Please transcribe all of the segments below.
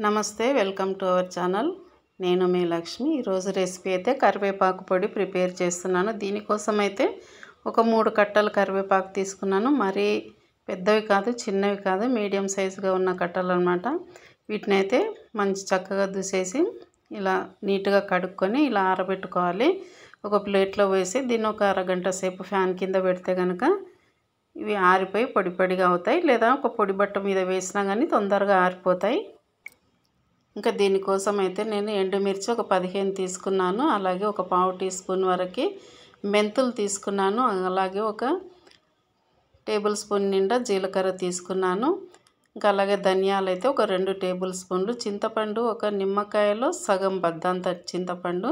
నమస్తే, welcome to our channel. నేను మీ లక్ష్మి. ఈరోజు రెసిపీ అయితే కరివేపాకు పొడి ప్రిపేర్ చేస్తున్నాను. దీనికోసం అయితే ఒక 3 కట్టలు కరివేపాకు తీసుకున్నాను. మరీ పెద్దవి కాదు, చిన్నవి కాదు, మీడియం సైజుగా ఉన్న కట్టలు అన్నమాట. వీటిని అయితే మంచి చక్కగా దుసేసి ఇలా నీట్గా కడుక్కొని ఇలా ఆరబెట్టుకోవాలి. ఒక ప్లేట్లో వేసి దీన్ని ఒక అరగంట సేపు ఫ్యాన్ కింద పెడితే కనుక ఇవి ఆరిపోయి పొడి పొడిగా అవుతాయి. లేదా ఒక పొడి బట్ట మీద వేసినా కానీ తొందరగా ఆరిపోతాయి. ఇంకా దీనికోసం అయితే నేను ఎండుమిర్చి ఒక 15 తీసుకున్నాను. అలాగే ఒక పావు టీ స్పూన్ వరకు మెంతులు తీసుకున్నాను. అలాగే ఒక టేబుల్ స్పూన్ నిండా జీలకర్ర తీసుకున్నాను. ఇంకా అలాగే ధనియాలు అయితే ఒక 2 టేబుల్ స్పూన్లు, చింతపండు ఒక నిమ్మకాయలో సగం బద్దంత చింతపండు,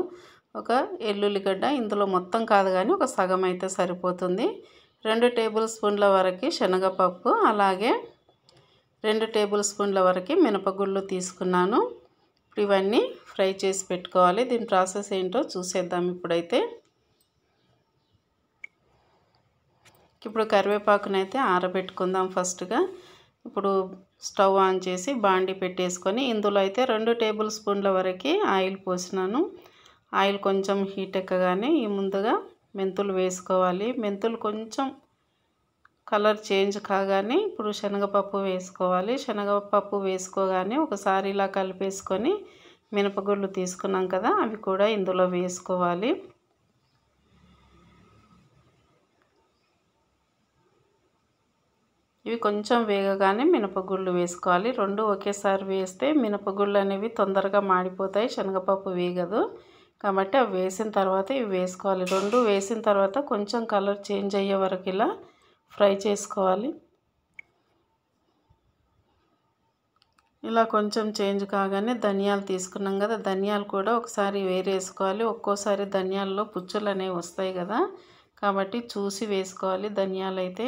ఒక ఎల్లుల్లిగడ్డ, ఇందులో మొత్తం కాదు కానీ ఒక సగం అయితే సరిపోతుంది. 2 టేబుల్ స్పూన్ల వరకు శనగపప్పు, అలాగే 2 టేబుల్ స్పూన్ల వరకు మినపగుళ్ళు తీసుకున్నాను. ఇప్పుడు ఇవన్నీ ఫ్రై చేసి పెట్టుకోవాలి. దీని ప్రాసెస్ ఏంటో చూసేద్దాం ఇప్పుడైతే. ఇప్పుడు కరివేపాకునైతే ఆరబెట్టుకుందాం ఫస్ట్గా. ఇప్పుడు స్టవ్ ఆన్ చేసి బాండి పెట్టేసుకొని ఇందులో అయితే 2 టేబుల్ స్పూన్ల వరకు ఆయిల్ పోసినాను. ఆయిల్ కొంచెం హీట్ ఎక్కగానే ముందుగా మెంతులు వేసుకోవాలి. మెంతులు కొంచెం కలర్ చేంజ్ కాగానే ఇప్పుడు శనగపప్పు వేసుకోవాలి. శనగపప్పు వేసుకోగానే ఒకసారి ఇలా కలిపేసుకొని మినపగుళ్ళు తీసుకున్నాం కదా, అవి కూడా ఇందులో వేసుకోవాలి. ఇవి కొంచెం వేగగానే మినపగుళ్ళు వేసుకోవాలి. 2 ఒకేసారి వేస్తే మినపగుళ్ళు అనేవి తొందరగా మాడిపోతాయి, శనగపప్పు వేగదు. కాబట్టి అవి వేసిన తర్వాత ఇవి వేసుకోవాలి. 2 వేసిన తర్వాత కొంచెం కలర్ చేంజ్ అయ్యే వరకు ఇలా ఫ్రై చేసుకోవాలి. ఇలా కొంచెం చేంజ్ కాగానే ధనియాలు తీసుకున్నాం కదా, ధనియాలు కూడా ఒకసారి వేరేసుకోవాలి. ఒక్కోసారి ధనియాల్లో పుచ్చులు అనేవి వస్తాయి కదా, కాబట్టి చూసి వేసుకోవాలి ధనియాలు అయితే.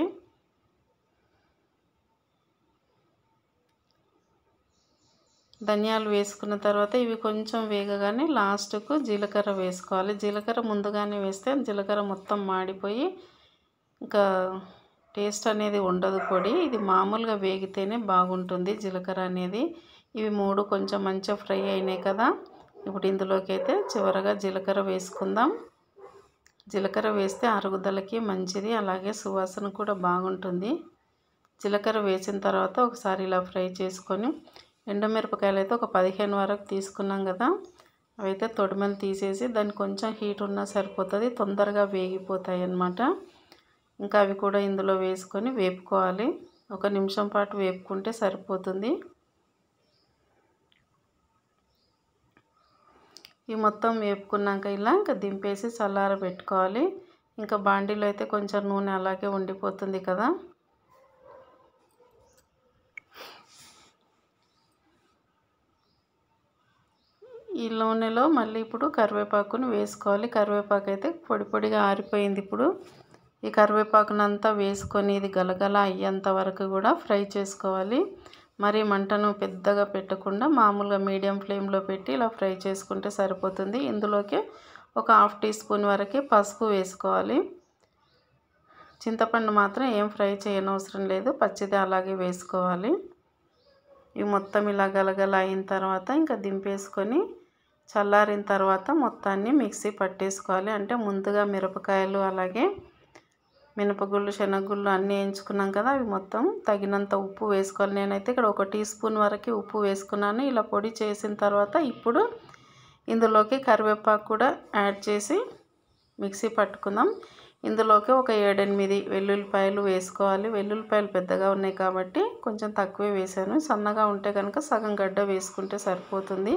ధనియాలు వేసుకున్న తర్వాత ఇవి కొంచెం వేగగానే లాస్ట్కు జీలకర్ర వేసుకోవాలి. జీలకర్ర ముందుగానే వేస్తే జీలకర్ర మొత్తం మాడిపోయి ఇంకా టేస్ట్ అనేది ఉండదు పొడి. ఇది మామూలుగా వేగితేనే బాగుంటుంది జీలకర్ర అనేది. ఇవి 3 కొంచెం మంచిగా ఫ్రై అయినాయి కదా, ఇప్పుడు ఇందులోకి అయితే చివరగా జీలకర్ర వేసుకుందాం. జీలకర్ర వేస్తే అరుగుదలకి మంచిది, అలాగే సువాసన కూడా బాగుంటుంది. జీలకర్ర వేసిన తర్వాత ఒకసారి ఇలా ఫ్రై చేసుకొని ఎండుమిరపకాయలు అయితే ఒక 15 వరకు తీసుకున్నాం కదా, అవైతే తొడిమలు తీసేసి దాన్ని కొంచెం హీట్ ఉన్నా సరిపోతుంది, తొందరగా వేగిపోతాయి అన్నమాట. ఇంకా అవి కూడా ఇందులో వేసుకొని వేపుకోవాలి. 1 నిమిషం పాటు వేపుకుంటే సరిపోతుంది. ఈ మొత్తం వేపుకున్నాక ఇలా ఇంకా దింపేసి చల్లారబెట్టుకోవాలి. ఇంకా బాండీలో అయితే కొంచెం నూనె అలాగే ఉండిపోతుంది కదా, ఈ నూనెలో మళ్ళీ ఇప్పుడు కరివేపాకును వేసుకోవాలి. కరివేపాకు అయితే పొడి పొడిగా ఆరిపోయింది. ఇప్పుడు ఈ కరివేపాకునంతా వేసుకొని ఇది గలగల అయ్యేంత వరకు కూడా ఫ్రై చేసుకోవాలి. మరి మంటను పెద్దగా పెట్టకుండా మామూలుగా మీడియం ఫ్లేమ్లో పెట్టి ఇలా ఫ్రై చేసుకుంటే సరిపోతుంది. ఇందులోకి ఒక 1/2 టీ స్పూన్ వరకు పసుపు వేసుకోవాలి. చింతపండు మాత్రం ఏం ఫ్రై చేయనవసరం లేదు, పచ్చిది అలాగే వేసుకోవాలి. ఇవి మొత్తం ఇలా గలగల అయిన తర్వాత ఇంకా దింపేసుకొని చల్లారిన తర్వాత మొత్తాన్ని మిక్సీ పట్టేసుకోవాలి. అంటే ముందుగా మిరపకాయలు అలాగే మినపగుళ్ళు శనగగుళ్ళు అన్నీ వేయించుకున్నాం కదా, అవి మొత్తం తగినంత ఉప్పు వేసుకోవాలి. నేనైతే ఇక్కడ 1 టీ స్పూన్ వరకు ఉప్పు వేసుకున్నాను. ఇలా పొడి చేసిన తర్వాత ఇప్పుడు ఇందులోకి కరివేపాకు కూడా యాడ్ చేసి మిక్సీ పట్టుకుందాం. ఇందులోకి ఒక 7-8 వెల్లుల్లిపాయలు వేసుకోవాలి. వెల్లుల్లిపాయలు పెద్దగా ఉన్నాయి కాబట్టి కొంచెం తక్కువే వేసాను. సన్నగా ఉంటే కనుక సగం గడ్డ వేసుకుంటే సరిపోతుంది.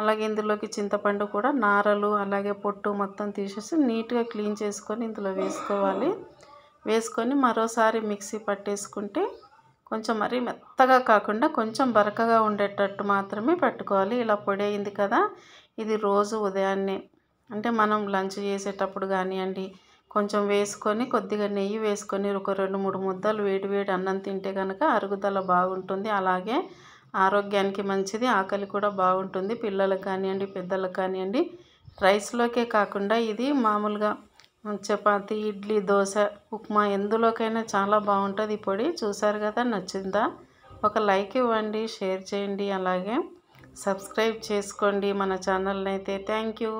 అలాగే ఇందులోకి చింతపండు కూడా నారలు అలాగే పొట్టు మొత్తం తీసేసి నీట్గా క్లీన్ చేసుకొని ఇందులో వేసుకోవాలి. వేసుకొని మరోసారి మిక్సీ పట్టేసుకుంటే కొంచెం మరీ మెత్తగా కాకుండా కొంచెం బరకగా ఉండేటట్టు మాత్రమే పట్టుకోవాలి. ఇలా పొడి అయింది కదా, ఇది రోజు ఉదయాన్నే అంటే మనం లంచ్ చేసేటప్పుడు కానివ్వండి కొంచెం వేసుకొని కొద్దిగా నెయ్యి వేసుకొని ఒక 2-3 ముద్దలు వేడి అన్నం తింటే కనుక అరుగుదల బాగుంటుంది. అలాగే ఆరోగ్యానికి మంచిది, ఆకలి కూడా బాగుంటుంది. పిల్లలకు కానివ్వండి పెద్దలకు కానివ్వండి. రైస్లోకే కాకుండా ఇది మామూలుగా చపాతి, ఇడ్లీ, దోశ, ఉప్మా ఎందులోకైనా చాలా బాగుంటుంది ఈ పొడి. చూసారు కదా, నచ్చిందా? ఒక లైక్ ఇవ్వండి, షేర్ చేయండి, అలాగే సబ్స్క్రైబ్ చేసుకోండి మన ఛానల్ని అయితే. Thank you.